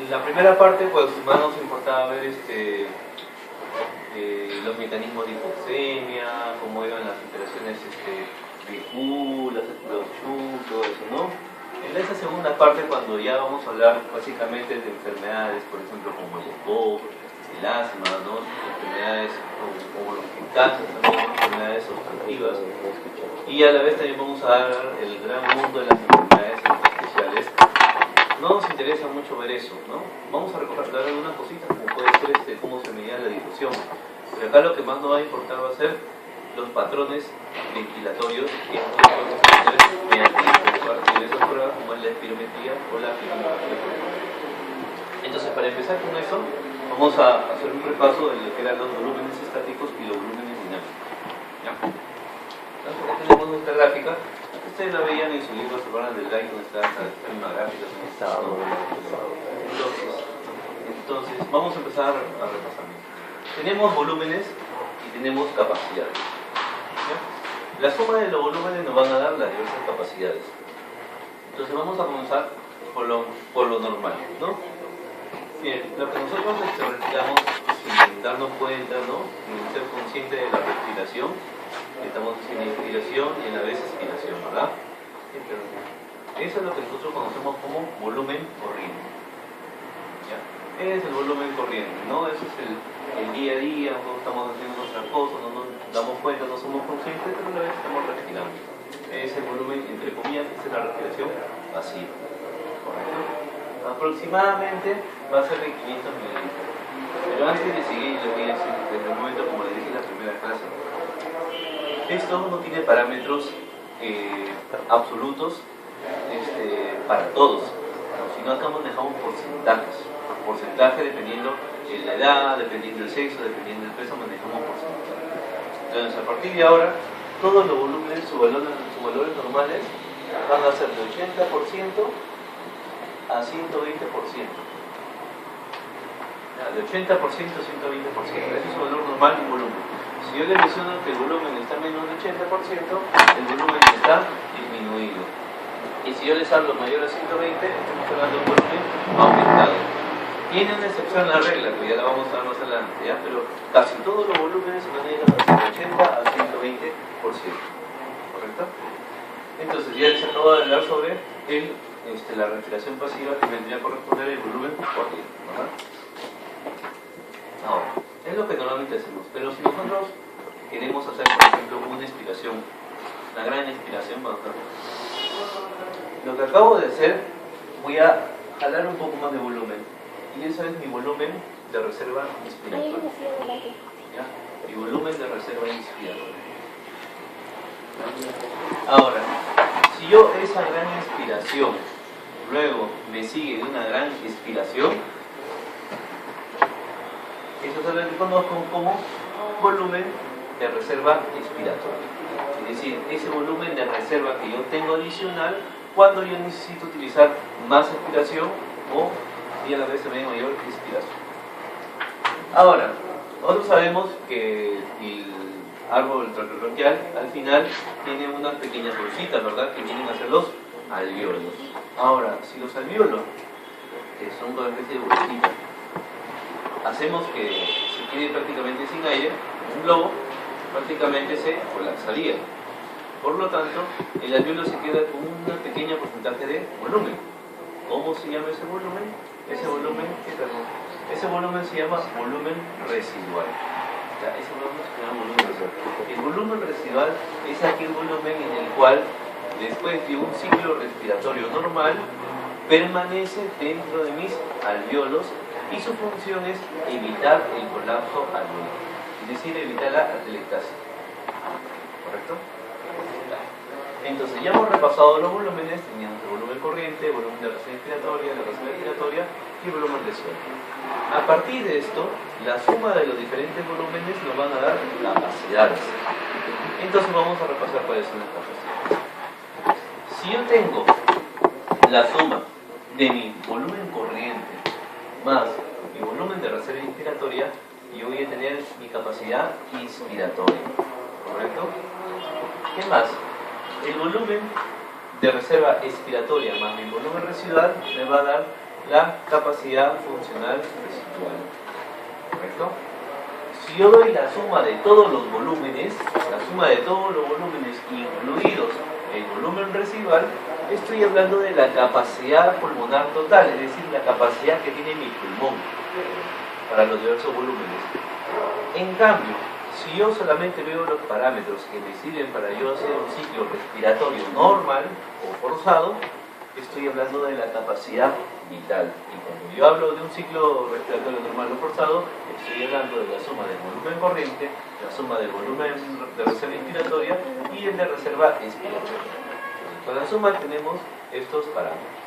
La primera parte, pues más nos importaba ver los mecanismos de hipoxemia, cómo iban las alteraciones de Q, los Chu, todo eso, ¿no? En esa segunda parte, cuando ya vamos a hablar básicamente de enfermedades, por ejemplo, como el EPOC, el asma, ¿no? Enfermedades como los cáncer, también enfermedades obstructivas, y a la vez también vamos a dar el gran mundo de las enfermedades especiales. No nos interesa mucho ver eso, ¿no? Vamos a recordar algunas cositas, como puede ser cómo se medía la difusión. Pero acá lo que más nos va a importar va a ser los patrones ventilatorios que podemos hacer mediante esas pruebas, como es la espirometría o la fibrografía. Entonces, para empezar con eso, vamos a hacer un repaso de lo que eran los volúmenes estáticos y los volúmenes dinámicos. ¿Ya? Entonces, aquí tenemos nuestra gráfica. Ustedes la veían en su libro, se acuerdan del like donde está una gráfica. Entonces, vamos a empezar a repasar. Tenemos volúmenes y tenemos capacidades. ¿Ya? La suma de los volúmenes nos van a dar las diversas capacidades. Entonces vamos a comenzar por lo normal, ¿no? Bien, lo que nosotros retiramos sin darnos cuenta, ¿no? Sin ser conscientes de la respiración, estamos en inspiración y en la vez expiración, ¿verdad? Eso es lo que nosotros conocemos como volumen corriente. ¿Ya? Es el volumen corriente, ¿no? Eso es el día a día, cuando estamos haciendo nuestras cosas, no nos damos cuenta, no somos conscientes, pero a la vez estamos respirando. Es el volumen, entre comillas, es la respiración pasiva. ¿Correcto? Aproximadamente va a ser de 500 mililitros. Pero antes de seguir, les voy a decir, desde el momento, como les dije en la primera clase, esto no tiene parámetros absolutos para todos, sino acá manejamos porcentaje dependiendo de la edad, dependiendo del sexo, dependiendo del peso, manejamos porcentaje. Entonces, a partir de ahora, todos los volúmenes, sus valores normales van a ser de 80% a 120%. De 80% a 120%, ese es su valor normal y volumen. Si yo le menciono que el volumen está menos de 80%, el volumen está disminuido. Y si yo les hablo mayor a 120, estamos hablando de un volumen aumentado. Tiene una excepción a la regla, que ya la vamos a ver más adelante, ¿ya? Pero casi todos los volúmenes se manejan de 80 a 120%. ¿Correcto? Entonces ya les acabo de hablar sobre la respiración pasiva, que vendría a corresponder al volumen corriente, ¿verdad? Ahora, es lo que normalmente hacemos, pero si nosotros queremos hacer, por ejemplo, una expiración, una gran expiración, vamos a ver. Lo que acabo de hacer, voy a jalar un poco más de volumen, y eso es mi volumen de reserva inspiratoria. ¿Ya? Mi volumen de reserva inspiratoria. Ahora, si yo esa gran inspiración luego me sigue de una gran expiración, eso se lo conozco como volumen de reserva expiratoria. Es decir, ese volumen de reserva que yo tengo adicional cuando yo necesito utilizar más expiración o y a la vez también mayor expiración. Ahora, nosotros sabemos que el árbol traqueobronquial al final tiene unas pequeñas bolsitas, ¿verdad? Que vienen a ser los alvéolos. Ahora, si los alvéolos, que son una especie de bolsitas, hacemos que se quede prácticamente sin aire, un globo, prácticamente se colapsaría. Por lo tanto, el alvéolo se queda con un pequeño porcentaje de volumen. ¿Cómo se llama ese volumen? Ese volumen se llama volumen residual. O sea, ese volumen se llama volumen residual. El volumen residual es aquel volumen en el cual, después de un ciclo respiratorio normal, permanece dentro de mis alvéolos y su función es evitar el colapso alveolar, es decir, evitar la atelectasia. ¿Correcto? Entonces ya hemos repasado los volúmenes, teníamos el volumen corriente, el volumen de reserva inspiratoria, la reserva expiratoria y el volumen residual. A partir de esto, la suma de los diferentes volúmenes nos van a dar capacidades. Entonces vamos a repasar cuáles son las capacidades. Si yo tengo la suma de mi volumen corriente más mi volumen de reserva inspiratoria, yo voy a tener mi capacidad inspiratoria. ¿Correcto? ¿Qué más? El volumen de reserva expiratoria más mi volumen residual me va a dar la capacidad funcional residual. ¿Correcto? Si yo doy la suma de todos los volúmenes, incluidos el volumen residual, estoy hablando de la capacidad pulmonar total, es decir, la capacidad que tiene mi pulmón para los diversos volúmenes. En cambio, si yo solamente veo los parámetros que me sirven para yo hacer un ciclo respiratorio normal o forzado, estoy hablando de la capacidad vital. Y cuando yo hablo de un ciclo respiratorio normal o forzado, estoy hablando de la suma del volumen corriente, la suma del volumen de reserva inspiratoria y el de reserva expiratoria. Con la suma tenemos estos parámetros.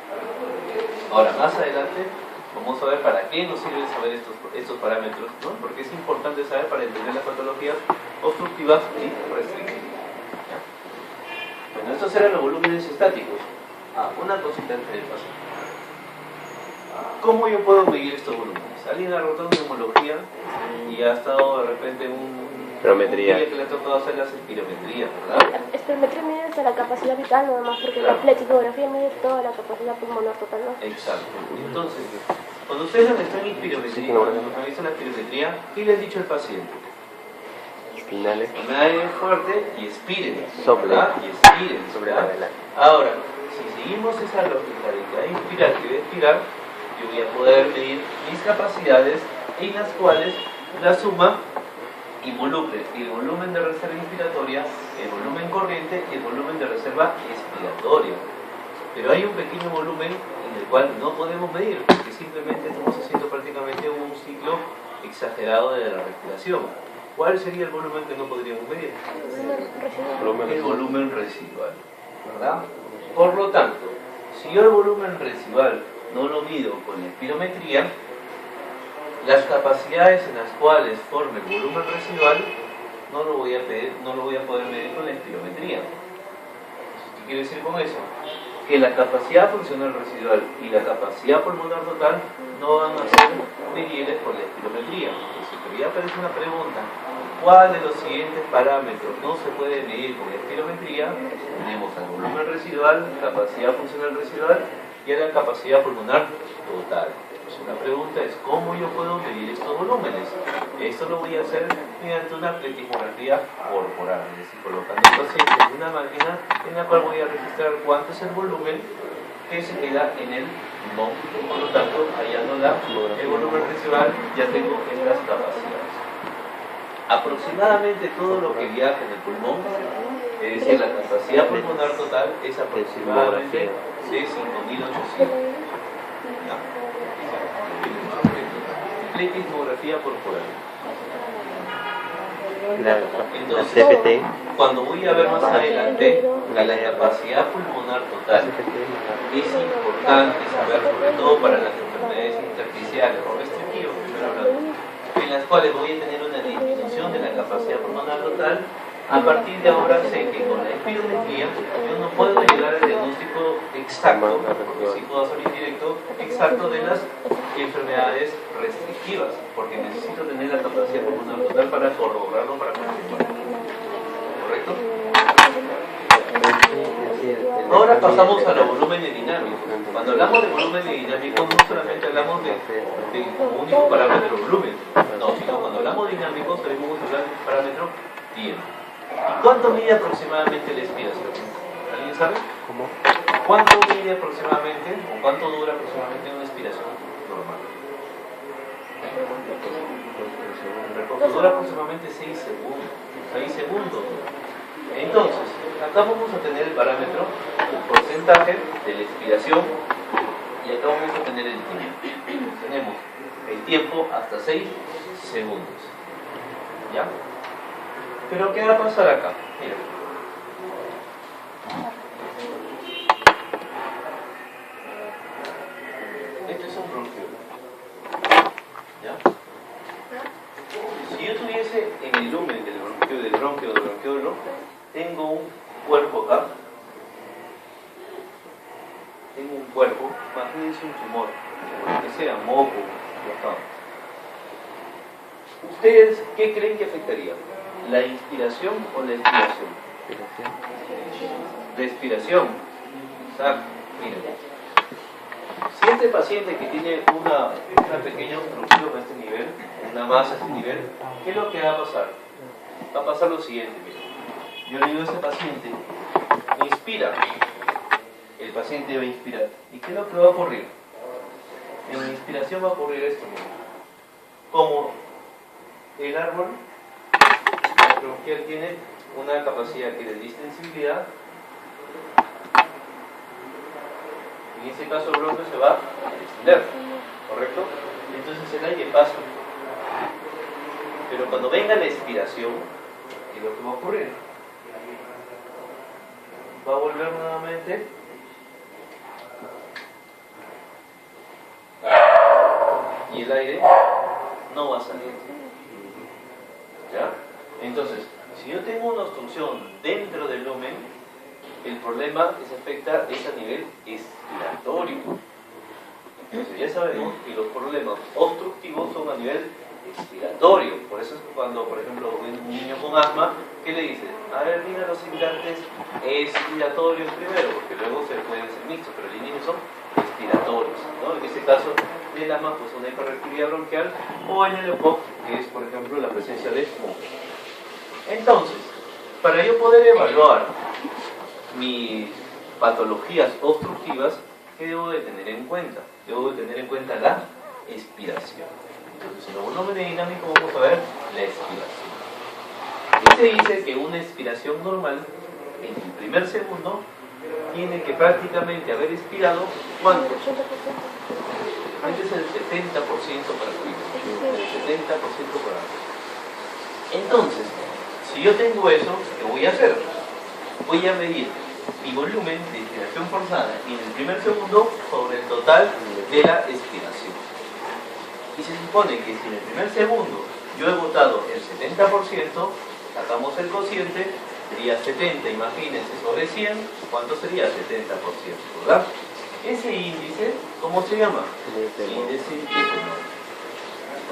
Ahora, más adelante, vamos a ver para qué nos sirven saber estos parámetros, ¿no? Porque es importante saber para entender las patologías obstructivas y restrictivas. ¿Ya? Bueno, estos eran los volúmenes estáticos. Una cosita antes de pasar. ¿Cómo yo puedo medir estos volúmenes? Alguien ha rotado neumología y ha estado de repente en un día que le ha tocado hacer las espirometrías, ¿verdad? La espirometría mide hasta la capacidad vital nada más, porque claro, la flexografía mide toda la capacidad pulmonar total, ¿no? Exacto. Entonces, cuando ustedes están en espirometría, cuando han visto la espirometría, ¿qué le han dicho al paciente? Inhale. Inhale fuerte y expiren. Sople. ¿Verdad? Y expiren. Sobre la vela. Ahora, si seguimos esa lógica de que hay inspirar y de expirar, yo voy a poder medir mis capacidades en las cuales la suma involucre el volumen de reserva inspiratoria, el volumen corriente y el volumen de reserva expiratoria. Pero hay un pequeño volumen en el cual no podemos medir, porque simplemente estamos haciendo prácticamente un ciclo exagerado de la respiración. ¿Cuál sería el volumen que no podríamos medir? El volumen residual, ¿verdad? Por lo tanto, si yo el volumen residual no lo mido con la espirometría, las capacidades en las cuales forma el volumen residual no lo voy a poder medir con la espirometría. ¿Qué quiere decir con eso? Que la capacidad funcional residual y la capacidad pulmonar total no van a ser medibles por la espirometría. Entonces, pero ya aparece una pregunta: ¿cuál de los siguientes parámetros no se puede medir con la espirometría? Tenemos al volumen residual, capacidad funcional residual y a la capacidad pulmonar total. Entonces, la pregunta es: ¿cómo yo puedo medir estos volúmenes? Esto lo voy a hacer mediante una pletismografía corporal, es decir, colocando el paciente en una máquina en la cual voy a registrar cuánto es el volumen que se queda en el pulmón. Por lo tanto, hallando el volumen residual, ya tengo estas capacidades. Aproximadamente todo lo que viaja en el pulmón, es decir, la capacidad pulmonar total es aproximadamente de 5.800. Pletismografía corporal. Entonces, cuando voy a ver más adelante la capacidad pulmonar total, es importante saber, sobre todo para las enfermedades intersticiales o restrictivas, en las cuales voy a tener una disminución de la capacidad pulmonar total. A partir de ahora sé que con la espirometría yo no puedo llegar al diagnóstico exacto, porque sí puedo hacer indirecto, exacto de las enfermedades restrictivas, porque necesito tener la capacidad pulmonar total para corroborarlo, para confirmarlo. ¿Correcto? Ahora pasamos a los volúmenes dinámicos. Cuando hablamos de volúmenes dinámicos, no solamente hablamos de un único parámetro volumen, no, sino cuando hablamos de dinámicos, debemos hablar de un parámetro tiempo. ¿Y cuánto mide aproximadamente la expiración? ¿Alguien sabe? ¿Cómo? ¿Cuánto mide aproximadamente o cuánto dura aproximadamente una expiración normal? Dura aproximadamente 6 segundos. 6 segundos. Entonces, acá vamos a tener el parámetro, el porcentaje de la expiración, y acá vamos a tener el tiempo. Tenemos el tiempo hasta 6 segundos. ¿Ya? Pero ¿qué va a pasar acá? Mira. Este es un bronquiolo. ¿Ya? Si yo tuviese en el lumen del bronquiolo, tengo un cuerpo acá. Tengo un cuerpo, imagínense un tumor, que sea moco, acá. ¿Ustedes qué creen que afectaría? ¿La inspiración o la expiración? La expiración. empezar. Miren, si este paciente que tiene una pequeña obstrucción a este nivel, una masa a este nivel, ¿qué es lo que va a pasar? Va a pasar lo siguiente, miren. Yo le digo a ese paciente, inspira. El paciente va a inspirar. ¿Y qué es lo que va a ocurrir? En la inspiración va a ocurrir esto, miren. Como el árbol, la bronquial tiene una capacidad que de distensibilidad. En este caso el bronquio se va a extender, ¿correcto? Entonces el aire pasa. Pero cuando venga la expiración, ¿qué es lo que va a ocurrir? Va a volver nuevamente y el aire no va a salir. ¿Ya? Entonces, si yo tengo una obstrucción dentro del lumen, el problema que se afecta es a nivel expiratorio. Entonces ya sabemos que los problemas obstructivos son a nivel expiratorio. Por eso es que cuando, por ejemplo, un niño con asma, ¿qué le dice? A ver, mira los hidrantes expiratorios primero, porque luego se pueden ser mixtos, pero al inicio son expiratorios, ¿no? En este caso del asma, pues una hiperreactividad bronquial, o en el EPOC, que es, por ejemplo, la presencia de moco. Entonces, para yo poder evaluar mis patologías obstructivas, ¿qué debo de tener en cuenta? Debo de tener en cuenta la expiración. Entonces, en el volumen dinámico vamos a ver la expiración. Y se dice que una expiración normal, en el primer segundo, tiene que prácticamente haber expirado, ¿cuánto? Antes el 70% para arriba. El 70% para arriba. Entonces, si yo tengo eso, ¿qué voy a hacer? Voy a medir mi volumen de expiración forzada en el primer segundo sobre el total de la expiración. Y se supone que si en el primer segundo yo he botado el 70%, sacamos el cociente, sería 70, imagínense, sobre 100, ¿cuánto sería 70%? ¿Verdad? Ese índice, ¿cómo se llama? Índice difenol.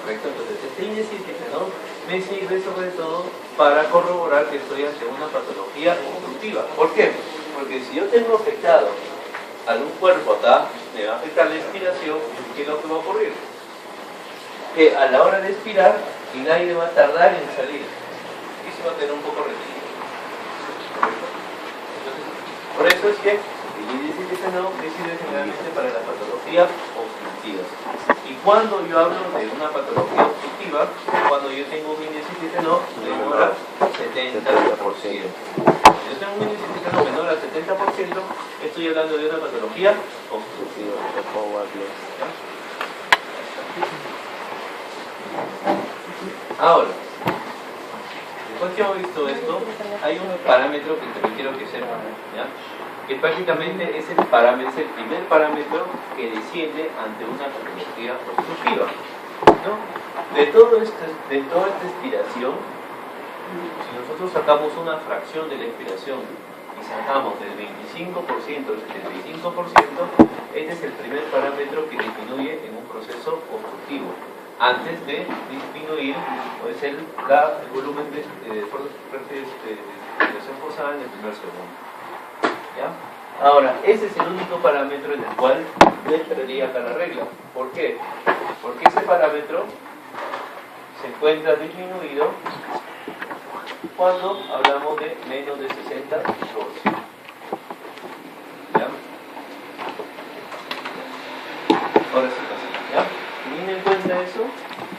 ¿Correcto? Entonces, este índice difenol me sirve sobre todo para corroborar que estoy ante una patología obstructiva. ¿Por qué? Porque si yo tengo afectado algún cuerpo acá, me va a afectar la expiración, ¿qué es lo que va a ocurrir? Que a la hora de expirar, el aire va a tardar en salir y se va a tener un poco retenido. Entonces, por eso es que el índice difenol me sirve generalmente para las patologías obstructivas. Y cuando yo hablo de una patología obstructiva, cuando yo tengo un índice difenol menor al 70%. Si yo tengo un índice difenol menor al 70%, estoy hablando de una patología obstructiva. Ahora, después que hemos visto esto, hay un parámetro que también quiero que sepan, ¿ya? Que prácticamente es el primer parámetro que desciende ante una patología obstructiva, ¿no? De toda esta expiración, si nosotros sacamos una fracción de la expiración y sacamos del 25% al 75%, este es el primer parámetro que disminuye en un proceso obstructivo, antes de disminuir pues, el volumen de expiración forzada en el primer segundo. ¿Ya? Ahora, ese es el único parámetro en el cual yo entraría acá la regla. ¿Por qué? Porque ese parámetro se encuentra disminuido cuando hablamos de menos de 60%. ¿Ya? Ahora sí, ¿ya? Teniendo en cuenta eso,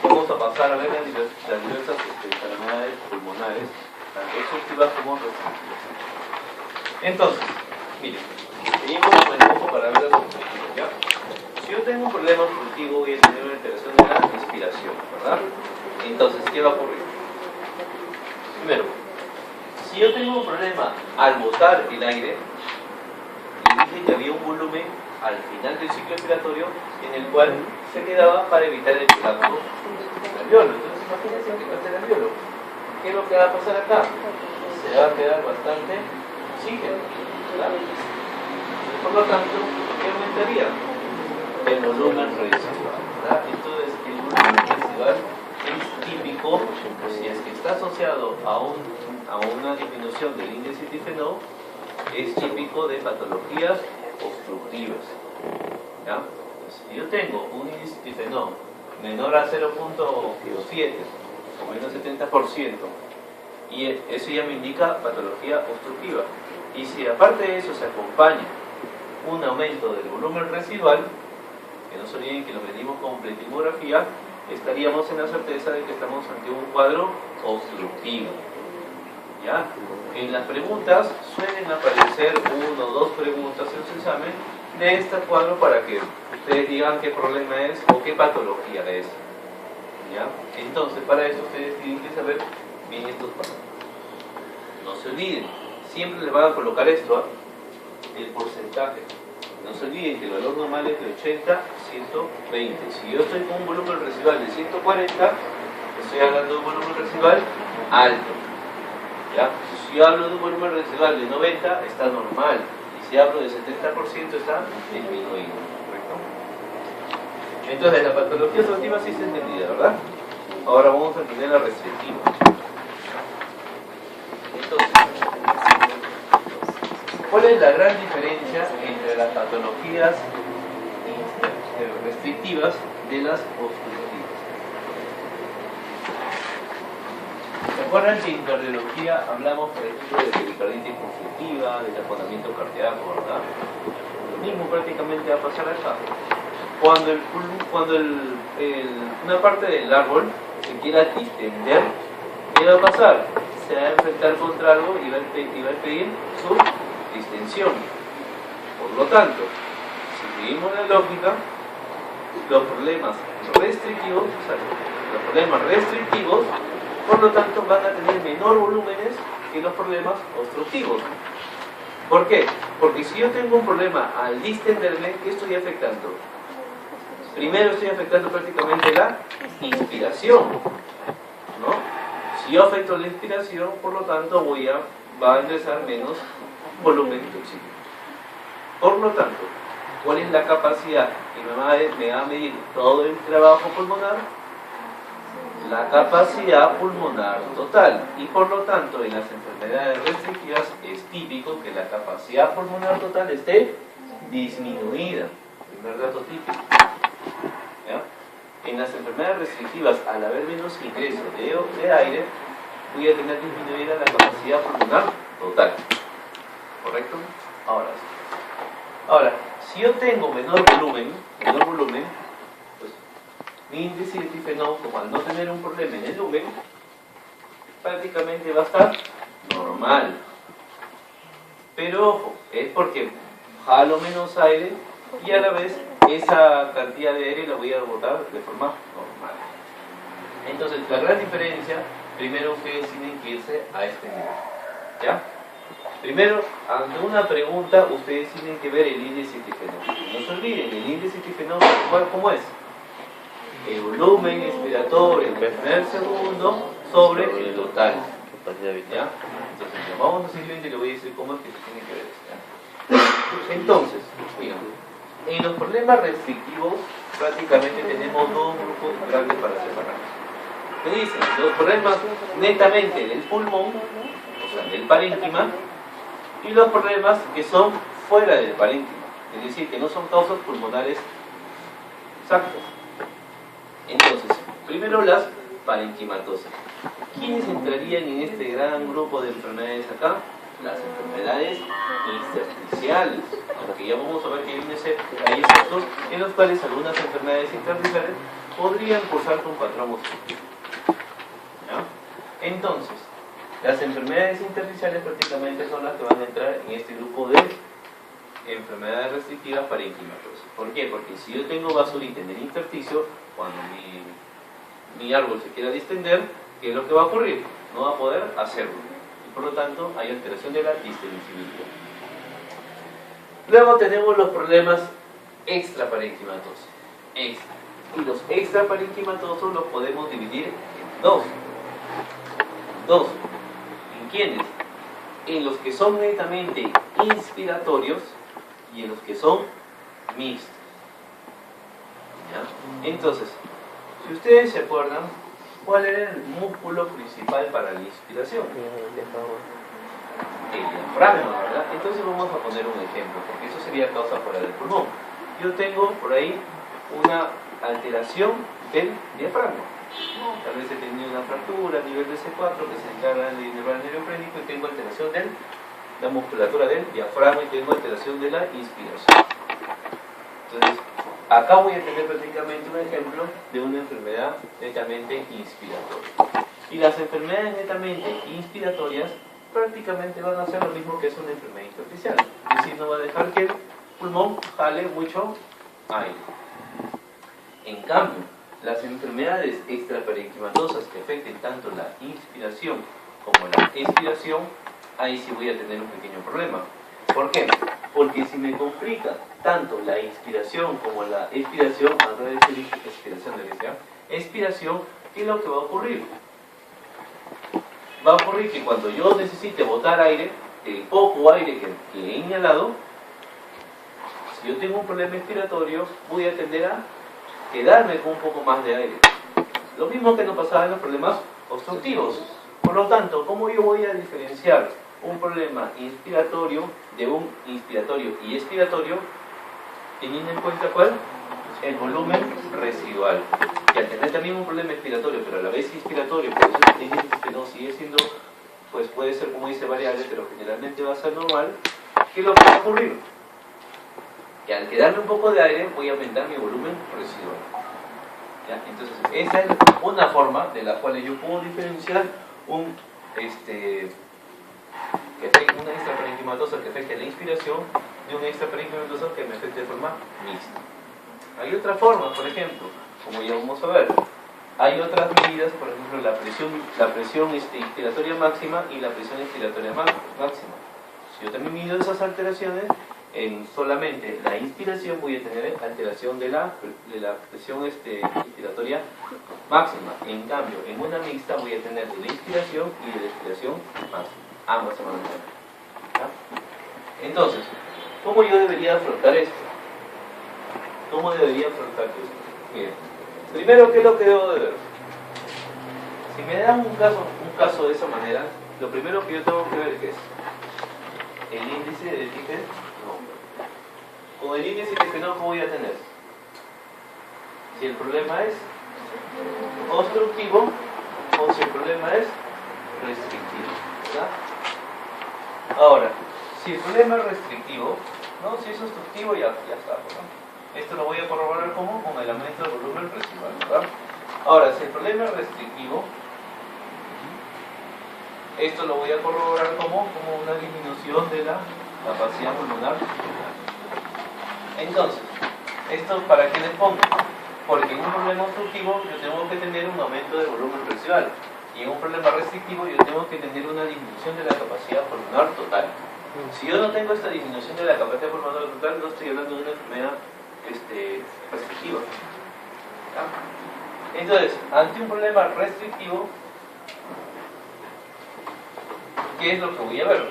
vamos a pasar a ver las diversas enfermedades pulmonares, tanto obstructivas como restrictivas. Entonces, miren, seguimos con el ojo para ver las obstructivas, ¿ya? Si yo tengo un problema obstructivo, voy a tener una alteración de la respiración, ¿verdad? Entonces, ¿qué va a ocurrir? Primero, si yo tengo un problema al botar el aire, dije que había un volumen al final del ciclo expiratorio en el cual se quedaba para evitar el colapso del alveolo. Entonces, imagínense que pasa el alveolo. ¿Qué es lo que va a pasar acá? Se va a quedar bastante oxígeno, ¿verdad? Por lo tanto, ¿qué aumentaría? El volumen residual, ¿verdad? Entonces, el volumen residual es típico, si es que está asociado a una disminución del índice difenol, es típico de patologías obstructivas. ¿Ya? Entonces, si yo tengo un índice de tifenol menor a 0.7 o menos 70%, y eso ya me indica patología obstructiva. Y si aparte de eso se acompaña un aumento del volumen residual, que no se olviden que lo medimos con pletigografía, estaríamos en la certeza de que estamos ante un cuadro obstructivo. ¿Ya? En las preguntas suelen aparecer 1 o 2 preguntas en su examen de este cuadro para que ustedes digan qué problema es o qué patología es. ¿Ya? Entonces, para eso ustedes tienen que saber bien estos parámetros. No se olviden, siempre les van a colocar esto, el porcentaje. No se olviden que el valor normal es de 80 a 120. Si yo estoy con un volumen residual de 140, estoy hablando de un volumen residual alto. ¿Ya? Si yo hablo de un volumen residual de 90, está normal. Y si hablo de 70%, está disminuido. ¿Correcto? Entonces, la patología obstructiva sí se entendida, ¿verdad? Ahora vamos a entender la restrictiva. Entonces, ¿cuál es la gran diferencia entre las patologías restrictivas de las obstructivas? ¿Se acuerdan que en cardiología hablamos, por ejemplo, de pericarditis constrictiva, de taponamiento cardíaco, ¿verdad? Lo mismo prácticamente va a pasar acá. Cuando una parte del árbol se quiera distender, ¿qué va a pasar? Se va a enfrentar contra algo y va a impedir su distensión. Por lo tanto, si seguimos la lógica, los problemas restrictivos, por lo tanto, van a tener menor volúmenes que los problemas obstructivos. ¿Por qué? Porque si yo tengo un problema al distenderme, ¿qué estoy afectando? Primero estoy afectando prácticamente la inspiración, ¿no? Si yo afecto la inspiración, por lo tanto, va a ingresar menos volumen de oxígeno. Por lo tanto, ¿cuál es la capacidad que me va a medir todo el trabajo pulmonar? La capacidad pulmonar total. Y por lo tanto, en las enfermedades restrictivas es típico que la capacidad pulmonar total esté disminuida. Primer dato típico. ¿Ya? En las enfermedades restrictivas, al haber menos ingreso de aire, voy a tener disminuida la capacidad pulmonar total. ¿Correcto? Ahora, si yo tengo menor volumen, pues mi índice de tifenol, como al no tener un problema en el lumen, prácticamente va a estar normal. Pero ojo, es porque jalo menos aire y a la vez esa cantidad de aire la voy a botar de forma normal. Entonces, la gran diferencia, primero ustedes tienen que irse a este nivel. ¿Ya? Primero, ante una pregunta, ustedes tienen que ver el índice de tifenol. No se olviden, el índice de tifenol, ¿cómo es? El volumen expiratorio en el primer segundo sobre el total. ¿Ya? Entonces, vamos a simplemente le voy a decir cómo es que se tiene que ver esto. Entonces, digamos, en los problemas restrictivos prácticamente tenemos dos grupos grandes para separar. Me dicen, los problemas netamente del pulmón, o sea, del parénquima, y los problemas que son fuera del parénquima, es decir, que no son causas pulmonares exactas. Entonces, primero las parenquimatosas. ¿Quiénes entrarían en este gran grupo de enfermedades acá? Las enfermedades intersticiales, aunque ya vamos a ver que hay exceptos en los cuales algunas enfermedades intersticiales podrían cursar con patrón obstructivo. ¿Ya? Entonces, las enfermedades intersticiales prácticamente son las que van a entrar en este grupo de enfermedades restrictivas parenquimatosas. ¿Por qué? Porque si yo tengo vasuritis en el intersticio, cuando mi árbol se quiera distender, ¿qué es lo que va a ocurrir? No va a poder hacerlo. Y por lo tanto, hay alteración de la distensibilidad. Luego tenemos los problemas extraparenquimatosos. Y los extraparenquimatosos los podemos dividir en dos. ¿En quiénes? En los que son netamente inspiratorios y en los que son mixtos. ¿Ya? Entonces, si ustedes se acuerdan, ¿cuál era el músculo principal para la inspiración? El diafragma, ¿verdad? Entonces vamos a poner un ejemplo, porque eso sería causa fuera del pulmón. Yo tengo por ahí una alteración del diafragma. Tal vez he tenido una fractura a nivel de C4 que se encarga del nervio neurofrénico y tengo alteración de la musculatura del diafragma y tengo alteración de la inspiración. Entonces, acá voy a tener prácticamente un ejemplo de una enfermedad netamente inspiratoria. Y las enfermedades netamente inspiratorias prácticamente van a hacer lo mismo que es una enfermedad intersticial. Es decir, no va a dejar que el pulmón jale mucho aire. En cambio, las enfermedades extraparenquimatosas que afecten tanto la inspiración como la expiración, ahí sí voy a tener un pequeño problema. ¿Por qué? Porque si me complica tanto la inspiración como la expiración, a través de expiración, ¿qué es lo que va a ocurrir? Va a ocurrir que cuando yo necesite botar aire, el poco aire que he inhalado, si yo tengo un problema expiratorio, voy a tender a quedarme con un poco más de aire. Lo mismo que nos pasaba en los problemas obstructivos. Por lo tanto, ¿cómo yo voy a diferenciar un problema inspiratorio de un inspiratorio y expiratorio, teniendo en cuenta cuál? El volumen residual. Y al tener también un problema expiratorio, pero a la vez inspiratorio, por eso que no sigue siendo, pues puede ser, como dice, variable, pero generalmente va a ser normal, ¿qué es lo que va a ocurrir? Que al quedarme un poco de aire, voy a aumentar mi volumen residual. ¿Ya? Entonces, esa es una forma de la cual yo puedo diferenciar una extraparenquimatosa que afecte la inspiración de una extraparenquimatosa que me afecte de forma mixta. Hay otra forma, por ejemplo, como ya vamos a ver, hay otras medidas, por ejemplo, la presión inspiratoria máxima y la presión expiratoria máxima. Si yo también mido esas alteraciones, en solamente la inspiración voy a tener alteración de la presión inspiratoria máxima. En cambio, en una mixta voy a tener de la inspiración y de la expiración máxima. Ambas se van a tener. ¿Ya? Entonces, ¿cómo yo debería afrontar esto? ¿Cómo debería afrontar esto? Miren, primero, ¿qué es lo que debo de ver? Si me dan un caso de esa manera, lo primero que yo tengo que ver es el índice de Tikes. Con el índice que no voy a tener. Si el problema es obstructivo o si el problema es restrictivo. ¿Verdad? Ahora, si el problema es restrictivo, ¿no? Si es obstructivo ya está, ¿no? Esto lo voy a corroborar como con el aumento del volumen residual, ¿verdad? Ahora, si el problema es restrictivo, esto lo voy a corroborar como una disminución de la capacidad pulmonar. Entonces, ¿esto para qué les pongo? Porque en un problema obstructivo yo tengo que tener un aumento de volumen residual y en un problema restrictivo yo tengo que tener una disminución de la capacidad pulmonar total. Si yo no tengo esta disminución de la capacidad pulmonar total, no estoy hablando de una enfermedad restrictiva. ¿Ya? Entonces, ante un problema restrictivo, ¿qué es lo que voy a ver?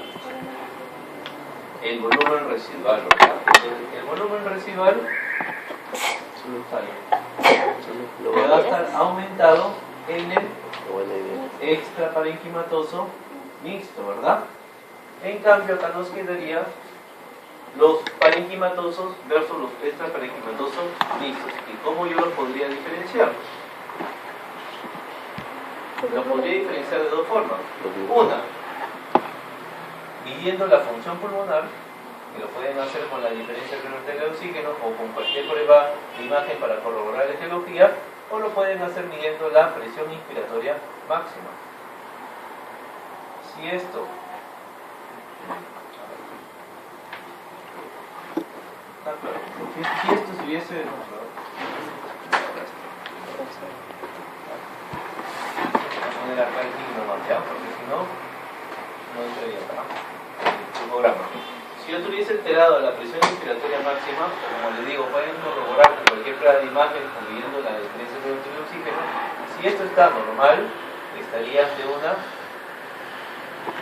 El volumen residual, ¿verdad? Entonces, el volumen residual va a estar aumentado en el extraparenquimatoso mixto, ¿verdad? En cambio, acá nos quedaría los parenquimatosos versus los extraparenquimatosos mixtos. ¿Y cómo yo los podría diferenciar? Los podría diferenciar de dos formas. Una, midiendo la función pulmonar, que lo pueden hacer con la diferencia entre el oxígeno o con cualquier prueba de imagen para corroborar la etiología, o lo pueden hacer midiendo la presión inspiratoria máxima. Si esto si esto se hubiese poner acá el signo marcado, porque si no entraría acá el programa. Si yo tuviese alterado la presión inspiratoria máxima, como les digo, pueden corroborar con cualquier prueba de imagen, midiendo la diferencia entre el oxígeno. Si esto está normal, estaría ante una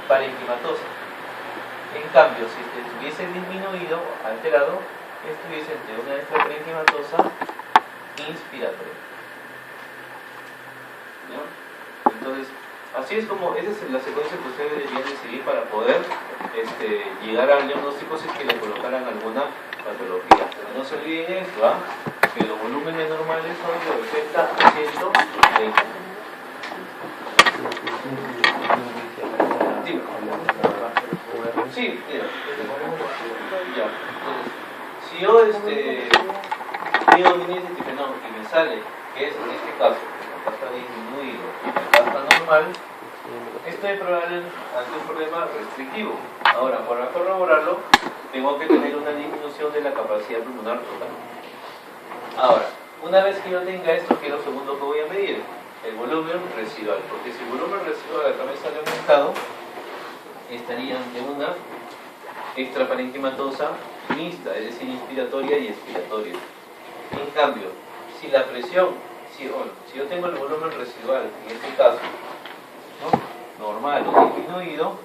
parenquimatosa. En cambio, si estuviese disminuido, alterado, estuviese ante una extraparenquimatosa inspiratoria. ¿Ya? Entonces, Así es como, esa es la secuencia que ustedes deberían de seguir para poder llegar al diagnóstico si es que le colocaran alguna patología. Pero no se olviden esto, ¿ah? Que los volúmenes normales son de 80 a 120. Sí, mira. Ya. Si yo digo mi índice de fenómeno y me sale que es en este caso, acá está disminuido, acá está normal, estoy probable ante un problema restrictivo. Ahora, para corroborarlo, tengo que tener una disminución de la capacidad pulmonar total. Ahora, una vez que yo tenga esto, ¿qué es lo segundo que voy a medir? El volumen residual, porque si el volumen residual acá me sale aumentado, estaría ante una extraparenquimatosa mixta, es decir, inspiratoria y expiratoria. En cambio, si la presión, si yo tengo el volumen residual, en este caso, ¿no?, normal o disminuido,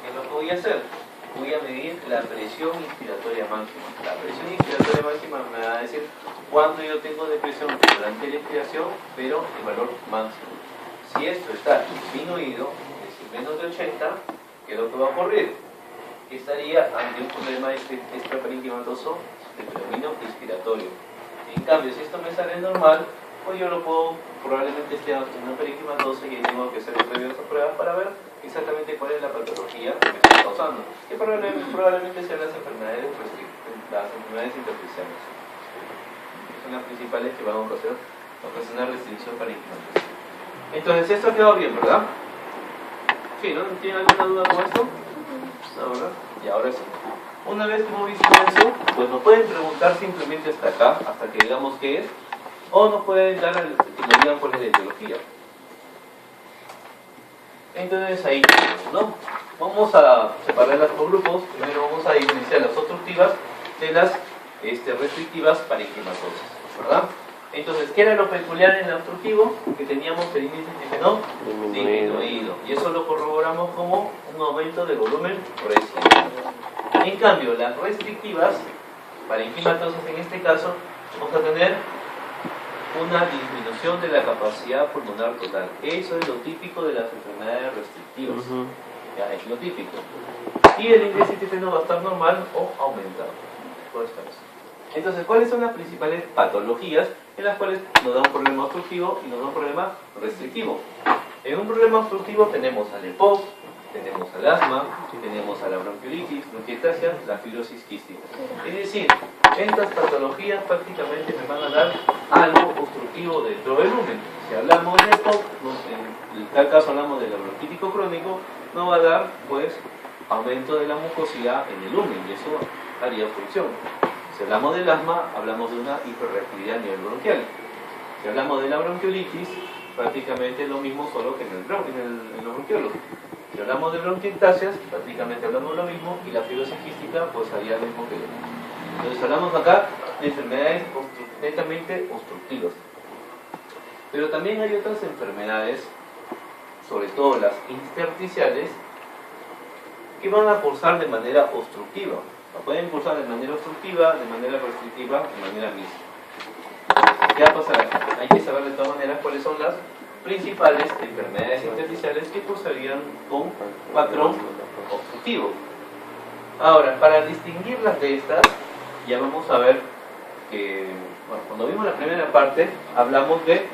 ¿qué es lo que voy a hacer? Voy a medir la presión inspiratoria máxima. La presión inspiratoria máxima me va a decir cuánto yo tengo de presión durante la inspiración, pero el valor máximo. Si esto está disminuido, es decir, menos de 80, ¿qué es lo que va a ocurrir? Estaría ante un problema extraparenquimatoso de predominio inspiratorio. En cambio, si esto me sale normal, pues yo lo puedo, probablemente esté ante una parenquimatosa y tengo que hacer diversas pruebas para ver exactamente cuál es la patología que me está causando, que probablemente sean las enfermedades intersticiales. Son las principales que vamos a hacer, ocasionar restricción parenquimatosa. Entonces, esto ha quedado bien, ¿verdad? Sí, ¿no? ¿Tienen alguna duda con esto? No, ¿verdad? Y ahora sí. Una vez que hemos visto eso, pues nos pueden preguntar simplemente hasta acá, hasta que digamos qué es, o nos pueden dar que nos digan cuál es la etiología. Entonces ahí, ¿no? Vamos a separarlas por grupos. Primero vamos a diferenciar las obstructivas de las restrictivas parenquimatosas, ¿verdad? Entonces, ¿qué era lo peculiar en el obstructivo? Que teníamos el índice de disminuido. Y eso lo corroboramos como un aumento del volumen residual. En cambio, las restrictivas, parenquimatosas en este caso, vamos a tener una disminución de la capacidad pulmonar total. Eso es lo típico de las enfermedades restrictivas. Ya, es lo típico. Y el índice de va a estar normal o aumentado. Por esta vez. Entonces, ¿cuáles son las principales patologías en las cuales nos da un problema obstructivo y nos da un problema restrictivo? En un problema obstructivo tenemos al EPOC, tenemos al asma, tenemos a la bronquiolitis, bronquiectasia, la fibrosis quística. Es decir, estas patologías prácticamente me van a dar algo obstructivo dentro del lumen. Si hablamos de EPOC, en tal caso hablamos del bronquítico crónico, nos va a dar pues aumento de la mucosidad en el lumen y eso haría obstrucción. Si hablamos del asma, hablamos de una hiperreactividad a nivel bronquial. Si hablamos de la bronquiolitis, prácticamente es lo mismo, solo que en los bronquiolos. Si hablamos de bronquiectasias, prácticamente hablamos lo mismo, y la fibrosis quística, pues haría lo mismo que yo. Entonces hablamos acá de enfermedades netamente obstructivas. Pero también hay otras enfermedades, sobre todo las intersticiales, que van a cursar de manera obstructiva. Pueden cursar de manera obstructiva, de manera restrictiva, de manera mixta. ¿Qué va a pasar aquí? Hay que saber de todas maneras cuáles son las principales enfermedades intersticiales que cursarían con patrón obstructivo. Ahora, para distinguirlas de estas, ya vamos a ver que, bueno, cuando vimos la primera parte, hablamos de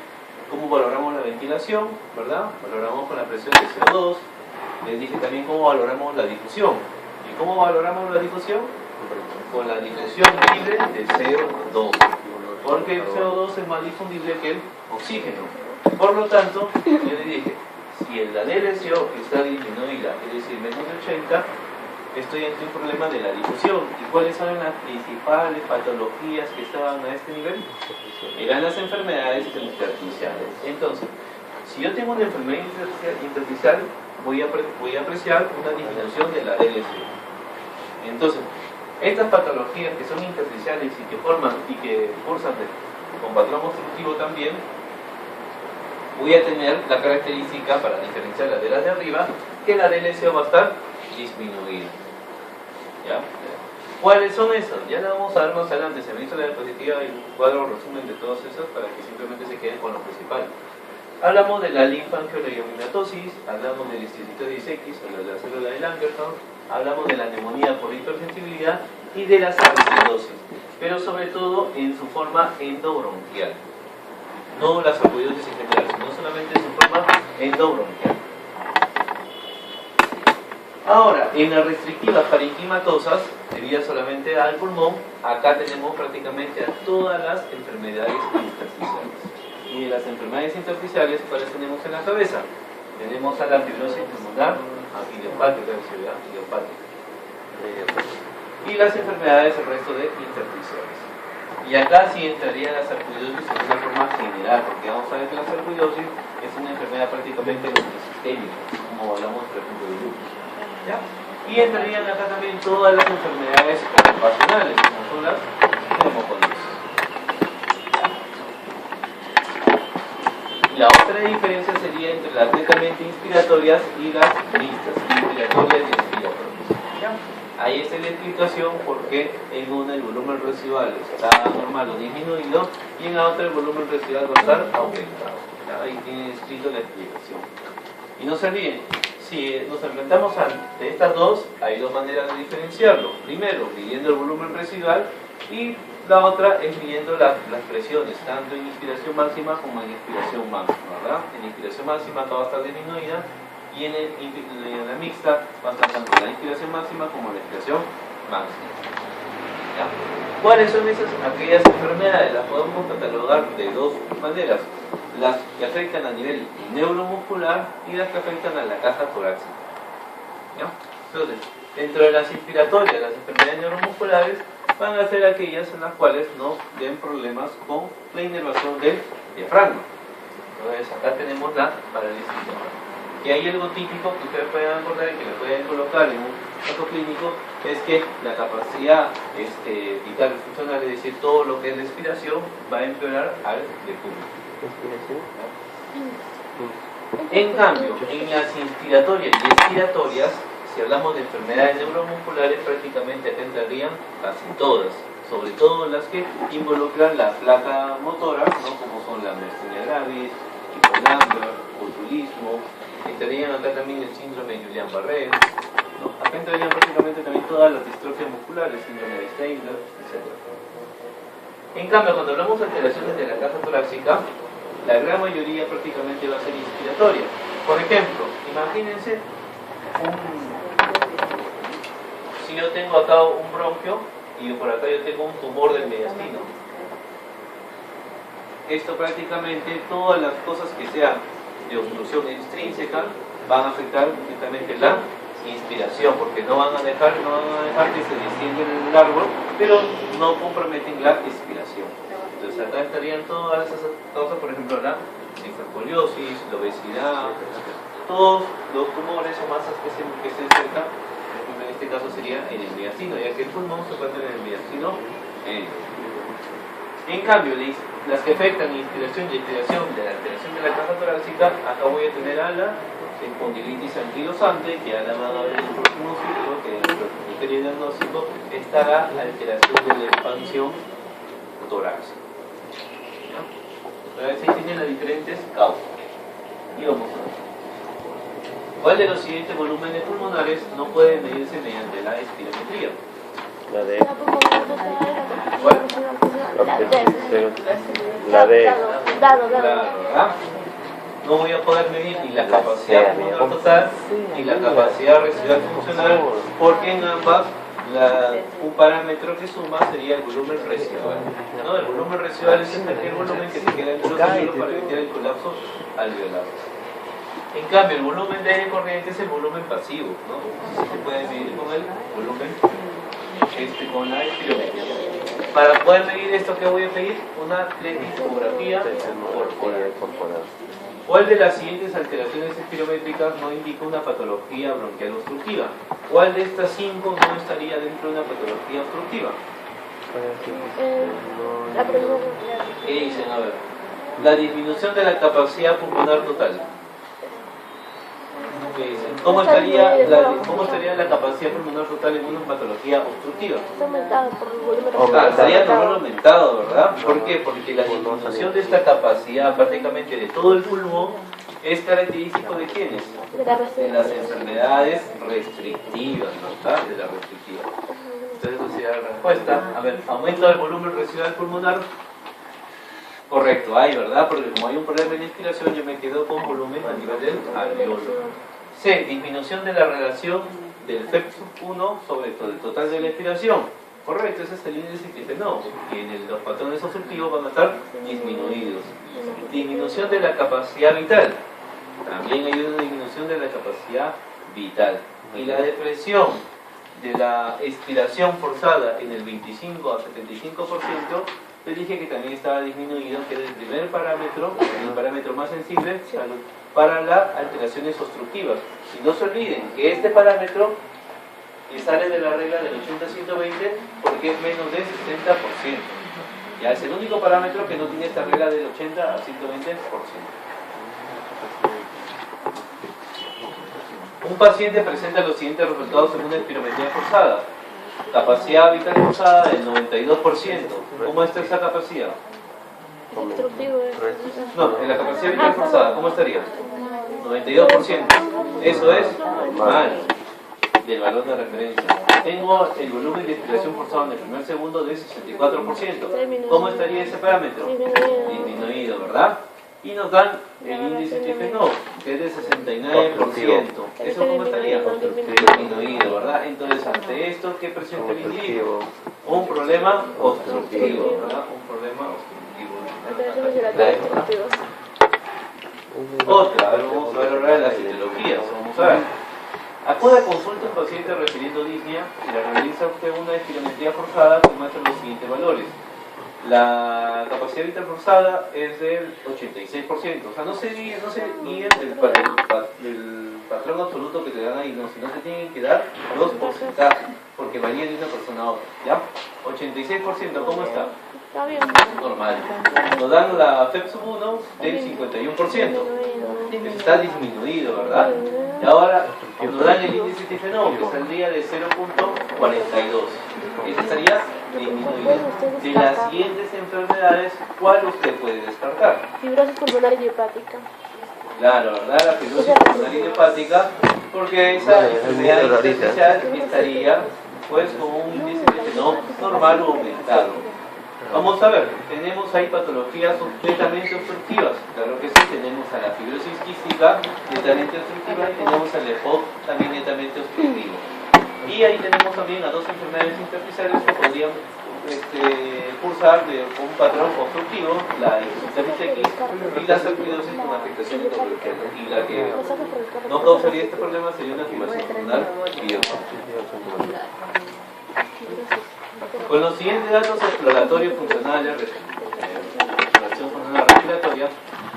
cómo valoramos la ventilación, ¿verdad? Valoramos con la presión de CO2, les dije también cómo valoramos la difusión. ¿Y cómo valoramos la difusión? Con la difusión libre de CO2, porque el CO2 es más difundible que el oxígeno. Por lo tanto, yo le dije, si la DLCO está disminuida, es decir, menos de 80, estoy ante un problema de la difusión. ¿Y cuáles son las principales patologías que estaban a este nivel? Eran las enfermedades intersticiales. Entonces, si yo tengo una enfermedad intersticial, voy a apreciar una disminución de la DLCO. Entonces, estas patologías que son intersticiales y que forman y que cursan con patrón obstructivo también, voy a tener la característica, para diferenciarla de las de arriba, que la DLCO va a estar disminuida. ¿Ya? ¿Cuáles son esas? Ya la vamos a ver más adelante. Se me hizo la diapositiva y un cuadro resumen de todas esas para que simplemente se queden con lo principal. Hablamos de la linfangioreyomatosis, hablamos del histiocytosis X, o de la célula de Langerhans, hablamos de la neumonía por hipersensibilidad y de la sarcoidosis, pero sobre todo en su forma endobronquial. No la sarcoidosis en general, sino solamente en su forma endobronquial. Ahora, en las restrictivas parenquimatosas, debidas solamente al pulmón, acá tenemos prácticamente a todas las enfermedades intersticiales. Y de las enfermedades intersticiales, ¿cuáles tenemos en la cabeza? Tenemos a la fibrosis pulmonar, idiopática, idiopática. Y las enfermedades, el resto de intersticiales. Y acá sí entraría la sarcoidosis en una forma general, porque vamos a ver que la sarcoidosis es una enfermedad prácticamente multisistémica, como hablamos, por ejemplo, de lupus. ¿Ya? Y entrarían acá también todas las enfermedades ocupacionales, como son las pneumoconitis. La otra diferencia sería entre las netamente inspiratorias y las mixtas, inspiratorias y expiratorias. ¿Ya? Ahí está la explicación por qué en una el volumen residual está normal o disminuido y en la otra el volumen residual va a estar aumentado. ¿Ya? Ahí tiene escrito la explicación. Y no se olviden, si nos enfrentamos ante estas dos, hay dos maneras de diferenciarlo. Primero, midiendo el volumen residual y la otra es midiendo las presiones, tanto en inspiración máxima como en expiración máxima, ¿verdad? En inspiración máxima acá va a estar disminuida y en la mixta va a estar tanto la inspiración máxima como la expiración máxima. ¿Ya? ¿Cuáles son aquellas enfermedades? Las podemos catalogar de dos maneras. Las que afectan a nivel neuromuscular y las que afectan a la caja torácica. ¿Ya? Entonces, dentro de las inspiratorias, las enfermedades neuromusculares van a ser aquellas en las cuales no den problemas con la inervación del diafragma. Entonces, acá tenemos la parálisis diafragmática. Y hay algo típico que ustedes pueden acordar y que le pueden colocar en un caso clínico, es que la capacidad vital y funcional, es decir, todo lo que es respiración, va a empeorar al decúbito. En cambio, en las inspiratorias y expiratorias, si hablamos de enfermedades neuromusculares, prácticamente acá entrarían casi todas, sobre todo las que involucran la placa motora, ¿no? Como son la miastenia gravis, hipolamber, botulismo, entrarían acá también el síndrome de Guillain-Barré, ¿no? Acá entrarían prácticamente también todas las distrofias musculares, síndrome de Steiner, etc. En cambio, cuando hablamos de alteraciones de la caja torácica, la gran mayoría prácticamente va a ser inspiratoria. Por ejemplo, imagínense si yo tengo acá un bronquio y por acá yo tengo un tumor del mediastino. Esto prácticamente, todas las cosas que sean de obstrucción extrínseca van a afectar directamente la inspiración, porque no van a dejar que se descienda en el árbol, pero no comprometen la expiración. Entonces acá estarían todas esas causas, por ejemplo la hipercoliosis, la obesidad, todos los tumores o masas que estén cerca, en este caso sería en el mediastino, ya que el pulmón se encuentra en el mediastino. En cambio, las que afectan inspiración y expiración de la alteración de la caja torácica, acá voy a tener a la espondilitis anquilosante, que ya la van a ver en el próximo ciclo, que en el criterio diagnóstico estará la alteración de la expansión torácica. Entonces ahí tienen las diferentes causas. Y vamos a ver. ¿Cuál de los siguientes volúmenes pulmonares no puede medirse mediante la espirometría? La de... ¿Cuál? La de... ¿Verdad? No voy a poder medir ni la capacidad pulmonar total ni la capacidad residual funcional, porque en ambas un parámetro que suma sería el volumen residual, ¿no? El volumen residual es el volumen que se queda entre los células para evitar el colapso alveolar. En cambio, el volumen de aire corriente es el volumen pasivo, ¿no? Se puede medir con el volumen con la espirometría. Para poder medir esto, ¿qué voy a pedir? Una pletismografía corporal. ¿Cuál de las siguientes alteraciones espirométricas no indica una patología bronquial obstructiva? ¿Cuál de estas 5 no estaría dentro de una patología obstructiva? ¿Qué dicen? A ver. La disminución de la capacidad pulmonar total. ¿Qué dicen? ¿Cómo estaría la capacidad pulmonar total en una patología obstructiva? Está aumentado por el volumen. Estaría normal aumentado, ¿verdad? ¿Por qué? Porque la disminución de esta capacidad prácticamente de todo el pulmón es característico de quiénes? De las enfermedades restrictivas, ¿verdad? De la restrictiva. Entonces, esa sería la respuesta. A ver, aumento del volumen residual pulmonar. Correcto, hay, ¿verdad? Porque como hay un problema de inspiración, yo me quedo con volumen a nivel del alveolo. C. Disminución de la relación del FEP1 sobre todo el total de la inspiración. Correcto, ese es el índice que no, porque los patrones obstructivos van a estar disminuidos. Disminución de la capacidad vital. También hay una disminución de la capacidad vital. Y la depresión de la expiración forzada en el 25 a 75%, yo dije que también estaba disminuido, que es el primer parámetro, el parámetro más sensible para las alteraciones obstructivas. Y no se olviden que este parámetro sale de la regla del 80-120 porque es menos del 60%. Ya es el único parámetro que no tiene esta regla del 80 a 120%. Un paciente presenta los siguientes resultados en una espirometría forzada. Capacidad vital forzada del 92%. ¿Cómo está esa capacidad? Obstructivo. No, en la capacidad vital forzada, ¿cómo estaría? 92%. Eso es mal del valor de referencia. Tengo el volumen de expiración forzado en el primer segundo de 64%. ¿Cómo estaría ese parámetro? Disminuido, ¿verdad? Y nos dan el índice TFNO, que es de 69%. ¿Eso cómo estaría? Disminuido, ¿verdad? Entonces, ante esto, ¿qué presenta el individuo? Un problema obstructivo, ¿verdad? Un problema obstructivo. Otra, a ver, vamos a ver ahora las etiologías. Vamos a ver. Acude a consulta un paciente refiriendo disnea y le realiza usted una espirometría forzada que muestra los siguientes valores. La capacidad vital forzada es del 86%, o sea, no se guíen del patrón absoluto que te dan ahí, no, sino se tienen que dar los porcentajes, porque varía de una persona a otra, ¿ya? 86%, ¿cómo está? Está bien. Normal. Nos dan la FEP1 del 51%, que está disminuido, ¿verdad? Y ahora nos dan el índice TFNO, que saldría de 0.42. Ese estaría disminuido. De las siguientes enfermedades, ¿cuál usted puede descartar? Fibrosis pulmonar idiopática. Claro, ¿verdad? La fibrosis pulmonar idiopática, porque esa enfermedad intersticial estaría pues con un índice TFNO normal o aumentado. Vamos a ver, tenemos ahí patologías netamente obstructivas. Claro que sí, tenemos a la fibrosis quística netamente obstructiva y tenemos al EPOC también netamente obstructivo. Y ahí tenemos también a dos enfermedades intersticiales que podrían cursar de un patrón obstructivo, la insuficiencia X y la sarcoidosis con afectación endocrina. Y la que no causaría este problema sería una fibrosis pulmonar idiopática. Con los siguientes datos exploratorios funcionales, exploración funcional respiratoria,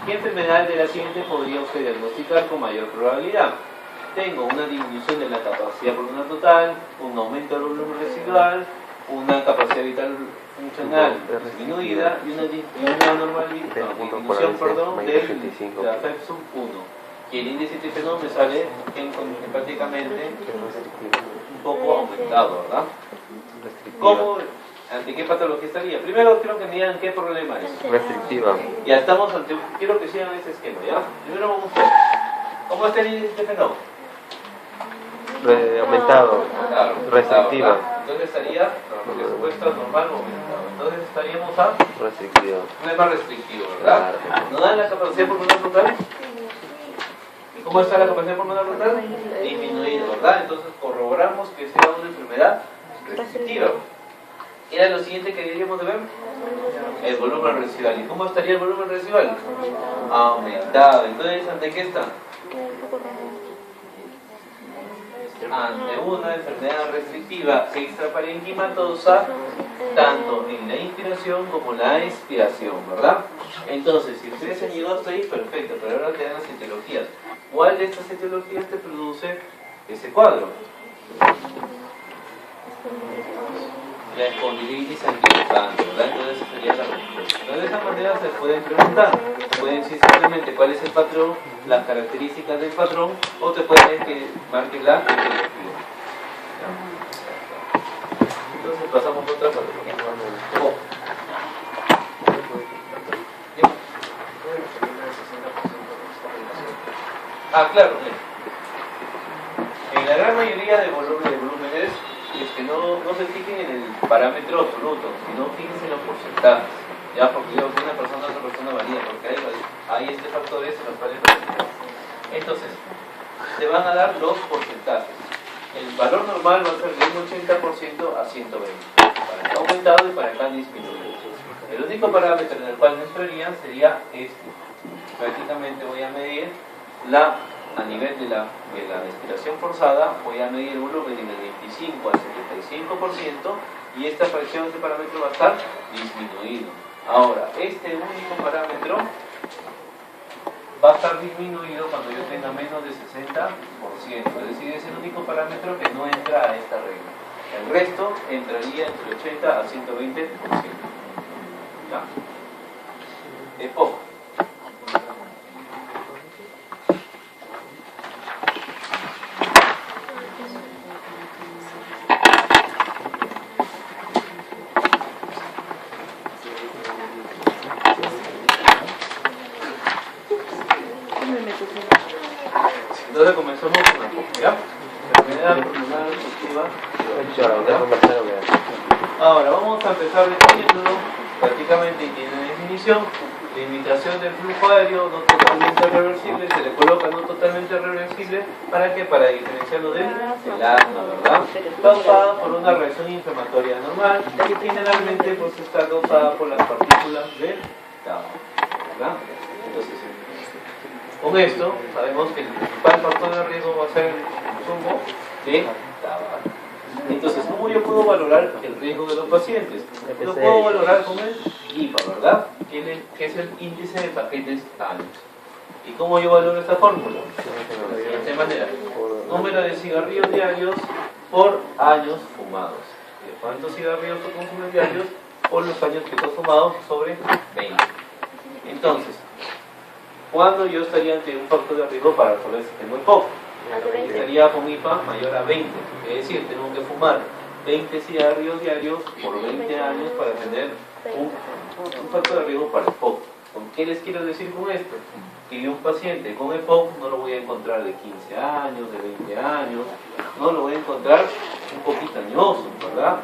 ¿qué enfermedad de la siguiente podría usted diagnosticar con mayor probabilidad? Tengo una disminución de la capacidad pulmonar total, un aumento del volumen residual, una capacidad vital funcional disminuida y una disminución de la FEP1. Y el índice TFNO me sale prácticamente un poco aumentado, ¿verdad? ¿Cómo? ¿Ante qué patología estaría? Primero quiero que me digan qué problema es. Restrictiva. Ya estamos ante... Quiero que sigan ese esquema, ¿ya? Primero vamos a ver. ¿Cómo está el índice TFNO? Aumentado. Claro, Restrictiva. ¿verdad? Entonces estaría, porque supuesto normal o aumentado. Entonces estaríamos a... Restrictiva. Problema restrictivo, ¿verdad? ¿Nos dan la capacidad pulmonar total? ¿Y cómo está la capacidad pulmonar total? Disminuido, ¿verdad? Entonces corroboramos que sea una enfermedad restrictiva. Era lo siguiente que deberíamos de ver. El volumen residual. ¿Y cómo estaría el volumen residual? Aumentado. Entonces, ¿ante qué está? Ante una enfermedad restrictiva extraparenquimatosa, tanto en la inspiración como la expiración, ¿verdad? Entonces, si ustedes han llegado hasta ahí, perfecto, pero ahora te dan las etiologías. ¿Cuál de estas etiologías te produce ese cuadro? la espondilitis anquilosante, ¿verdad? Entonces esa sería la respuesta. Entonces de esa manera se pueden preguntar, te pueden decir simplemente cuál es el patrón, las características del patrón, o te pueden que marque la etiología. Entonces pasamos a otra patrón. Oh. Ah, claro. En la gran mayoría de volúmenes, no se fijen en el parámetro absoluto, sino fíjense en los porcentajes. Ya, porque de una persona a otra persona varía, porque hay factores en los cuales varía. Entonces, te van a dar los porcentajes. El valor normal va a ser de un 80% a 120. Para acá aumentado y para acá disminuido. El único parámetro en el cual no entraría sería este. Prácticamente voy a medir a nivel de la respiración forzada, voy a medir el volumen del 25 al 75% y esta fracción, este parámetro va a estar disminuido. Ahora, este único parámetro va a estar disminuido cuando yo tenga menos de 60%, es decir, es el único parámetro que no entra a esta regla. El resto entraría entre 80 a 120%. ¿Ya? Es poco. Entonces comenzamos con la poco, ¿ya? Enfermedad pulmonar obstructiva. Ahora vamos a empezar definiéndolo prácticamente y tiene definición. Limitación del flujo aéreo no totalmente reversible, se le coloca no totalmente reversible, ¿para qué? Para diferenciarlo del asma, ¿verdad? Causada por una reacción inflamatoria normal, que generalmente pues está causada por las partículas del tabaco, ¿verdad? Entonces, con esto sabemos que el principal factor de riesgo va a ser el consumo de tabaco. Entonces, ¿cómo yo puedo valorar el riesgo de los pacientes? Lo puedo valorar con el IPA, ¿verdad? Que es el índice de paquetes años. ¿Y cómo yo valoro esta fórmula? De la siguiente manera. Número de cigarrillos diarios por años fumados. ¿Cuántos cigarrillos tú consumes diarios por los años que tú has fumado? Sobre 20. Entonces, ¿cuándo yo estaría ante un factor de riesgo para resolver si tengo el POC? Estaría con IPA mayor a 20, es decir, tengo que fumar 20 cigarrillos diarios por 20 años para tener un factor de riesgo para el POC. ¿Con qué les quiero decir con esto? Que un paciente con EPOC no lo voy a encontrar de 15 años, de 20 años, no lo voy a encontrar un poquito añoso, ¿verdad?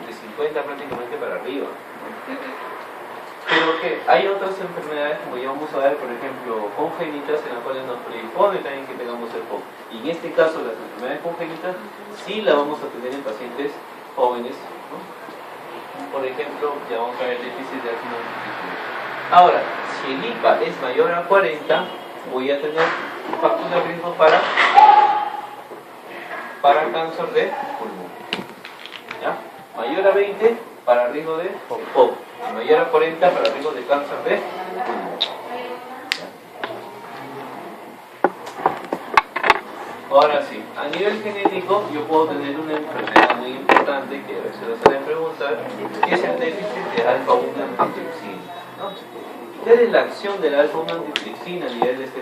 De 50 prácticamente para arriba. Pero que hay otras enfermedades, como ya vamos a ver, por ejemplo, congénitas, en las cuales nos predispone también que tengamos el POC. Y en este caso, las enfermedades congénitas sí las vamos a tener en pacientes jóvenes, ¿no? Por ejemplo, ya vamos a ver el déficit de ácido nucleico. Ahora, si el IPA es mayor a 40, voy a tener un factor de riesgo para cáncer de pulmón. ¿Ya? Mayor a 20 para riesgo de POC. Y mayor a 40 para riesgo de cáncer de pulmón. Ahora sí, a nivel genético yo puedo tener una enfermedad muy importante que a veces se suelen preguntar, que es el déficit de alfa-1 antitrypsina, ¿no? ¿Cuál es la acción de la alfa-1 antitrypsina a nivel de este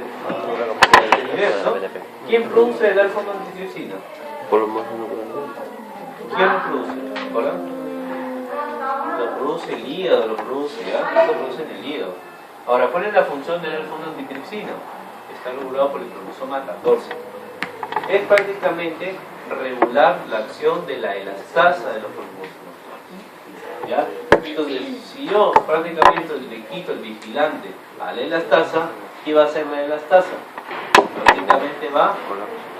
universo? ¿Quién produce el alfa-1 antitrypsina? ¿Quién lo produce? ¿Hola? Lo produce el hígado, lo produce, ¿ya? Lo produce en el hígado. Ahora, ¿cuál es la función del alfa-1 antitrypsina? Está regulado por el cromosoma 14. Es prácticamente regular la acción de la elastasa de los cromosomos. ¿Ya? Entonces, si yo prácticamente le quito el vigilante a la elastasa, ¿qué va a hacer la elastasa? Prácticamente va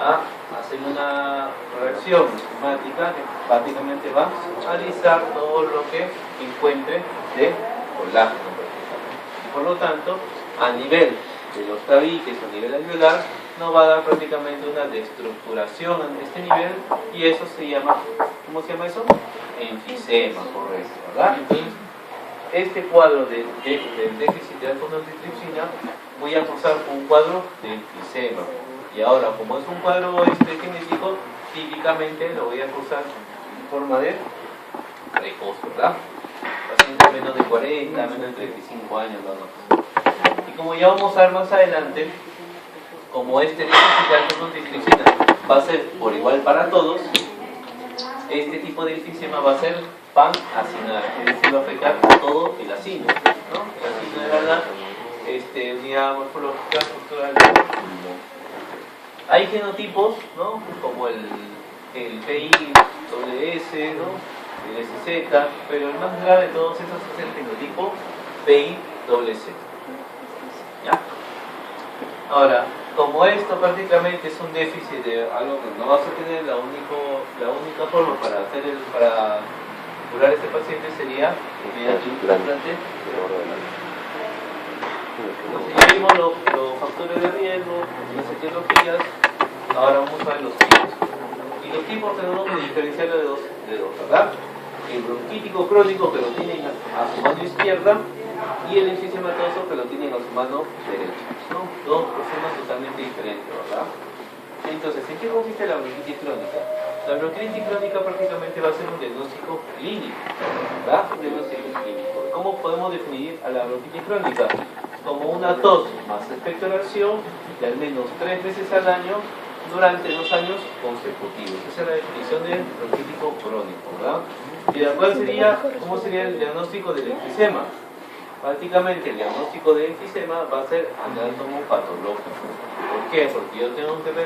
a hacer una reacción enzimática que prácticamente va a alisar todo lo que encuentre de colágeno. Y por lo tanto, a nivel de los tabiques, a nivel alveolar, no va a dar prácticamente una destructuración a este nivel, y eso se llama, ¿cómo se llama eso? Enfisema, correcto, ¿verdad? Entonces, este cuadro del déficit de alfa-1 antitrypsina voy a cursar un cuadro de enfisema. Y ahora, como es un cuadro genético, típicamente lo voy a cursar en forma de precoz, ¿verdad? Pacientes menos de 40, menos de 35 años, ¿no? Y como ya vamos a ver más adelante, como este déficit de alfa-multitripsina va a ser por igual para todos, este tipo de enfisema va a ser pan-acinar, es decir, va a afectar a todo el acino, ¿no? El acino de la unidad morfológica estructural. Hay genotipos, ¿no? Como el PI-WS, ¿no? El SZ, pero el más grave de todos esos es el genotipo PI-WC. ¿Ya? Ahora, como esto prácticamente es un déficit de algo que no vas a tener, la única forma para curar a este paciente sería mediante un trasplante. Entonces ya vimos los factores de riesgo, las etiologías, ahora vamos a ver los tipos. Y los tipos tenemos que diferenciarlo de dos, ¿verdad? El bronquítico crónico que lo tienen a su mano izquierda y el enfisematoso que lo tienen a su mano derecha, ¿no? Dos personas totalmente diferentes, ¿verdad? Entonces, ¿en qué consiste la bronquitis crónica? La bronquitis crónica prácticamente va a ser un diagnóstico clínico, ¿verdad? Un diagnóstico clínico. ¿Cómo podemos definir a la bronquitis crónica? Como una tos más expectoración de al menos 3 veces al año durante 2 años consecutivos. Esa es la definición del bronquítico crónico, ¿verdad? ¿Y cómo sería el diagnóstico del enfisema? Prácticamente el diagnóstico del enfisema va a ser anatomopatológico. ¿Por qué? Porque yo tengo que ver